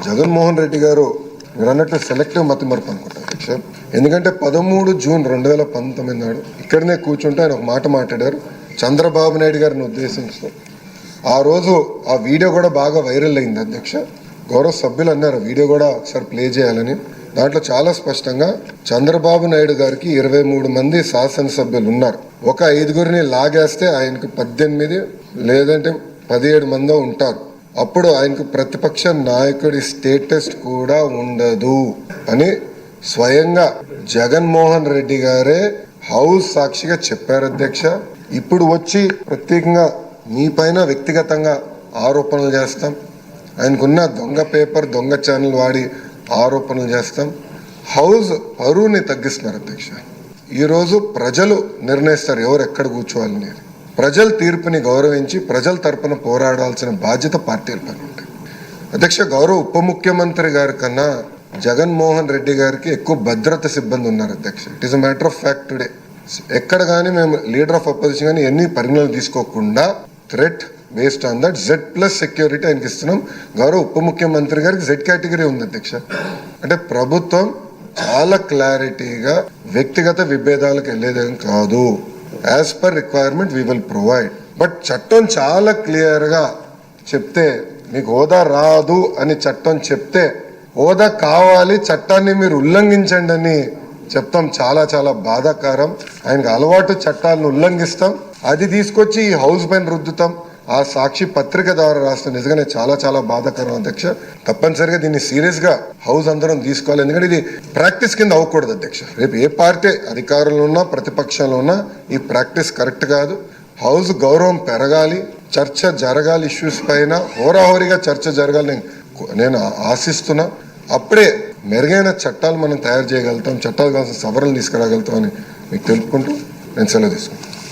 జగన్మోహన్ రెడ్డి గారు మీరు అన్నట్టు సెలెక్టివ్ మతిమరుపు అనుకుంటా అధ్యక్ష. ఎందుకంటే 13 జూన్ 2019 నాడు ఇక్కడనే కూర్చుంటే ఆయన ఒక మాట మాట్లాడారు చంద్రబాబు నాయుడు గారిని ఉద్దేశించి. ఆ రోజు ఆ వీడియో కూడా బాగా వైరల్ అయింది అధ్యక్ష. గౌరవ సభ్యులు అన్నారు వీడియో కూడా ఒకసారి ప్లే చేయాలని. దాంట్లో చాలా స్పష్టంగా చంద్రబాబు నాయుడు గారికి 23 మంది శాసనసభ్యులు ఉన్నారు. ఒక 5గురిని లాగేస్తే ఆయనకు 18 లేదంటే 17 మందో ఉంటారు. అప్పుడు ఆయనకు ప్రతిపక్ష నాయకుడి స్టేటస్ కూడా ఉండదు అని స్వయంగా జగన్మోహన్ రెడ్డి గారే హౌస్ సాక్షిగా చెప్పారు అధ్యక్ష. ఇప్పుడు వచ్చి ప్రత్యేకంగా మీ పైన వ్యక్తిగతంగా ఆరోపణలు చేస్తాం, ఆయనకున్న దొంగ పేపర్ దొంగ ఛానల్ వాడి ఆరోపణలు చేస్తాం. హౌస్ పరువుని తగ్గిస్తున్నారు అధ్యక్ష. ఈరోజు ప్రజలు నిర్ణయిస్తారు ఎవరు ఎక్కడ కూర్చోవాలని. ప్రజల తీర్పుని గౌరవించి ప్రజల తరపున పోరాడాల్సిన బాధ్యత పార్టీల పైన ఉంటాయి అధ్యక్ష. గౌరవ ఉప ముఖ్యమంత్రి గారి కన్నా జగన్మోహన్ రెడ్డి గారికి ఎక్కువ భద్రత సిబ్బంది ఉన్నారు అధ్యక్ష. It is a matter of fact today. ఎక్కడ కానీ మేము లీడర్ ఆఫ్ అపోజిషన్ కానీ ఎన్ని పరిగణనలు తీసుకోకుండా threat based on that Z+ security ఆయనకి ఇస్తున్నాం. గౌరవ ఉప ముఖ్యమంత్రి గారికి Z కేటగిరీ ఉంది అధ్యక్ష. అంటే ప్రభుత్వం చాలా క్లారిటీగా వ్యక్తిగత విభేదాలకు వెళ్ళేదేం కాదు. As per requirement we will provide. But చట్టం చాలా క్లియర్గా చెప్తే మీకు హోదా రాదు అని చట్టం చెప్తే హోదా కావాలి చట్టాన్ని మీరు ఉల్లంఘించండి అని చెప్తాం. చాలా చాలా బాధాకరం. ఆయనకు అలవాటు చట్టాలను ఉల్లంఘిస్తాం, అది తీసుకొచ్చి ఈ హౌస్ పైన రుద్దుతాం. ఆ సాక్షి పత్రిక ద్వారా రాస్తే నిజంగానే చాలా చాలా బాధాకరం అధ్యక్ష. తప్పనిసరిగా దీన్ని సీరియస్ గా హౌస్ అందరం తీసుకోవాలి. ఎందుకంటే ఇది ప్రాక్టీస్ కింద అవ్వకూడదు అధ్యక్ష. రేపు ఏ పార్టీ అధికారంలో ఉన్నా ప్రతిపక్షంలో ఉన్నా ఈ ప్రాక్టీస్ కరెక్ట్ కాదు. హౌస్ గౌరవం పెరగాలి, చర్చ జరగాలి, ఇష్యూస్ పైన హోరాహోరీగా చర్చ జరగాలి నేను ఆశిస్తున్నా. అప్పుడే మెరుగైన చట్టాలు మనం తయారు చేయగలుగుతాం, చట్టాలు కావాల్సిన సవరణలు తీసుకురాగలుగుతాం అని మీకు తెలుపుకుంటూ నేను సెలవు తీసుకుంటాను.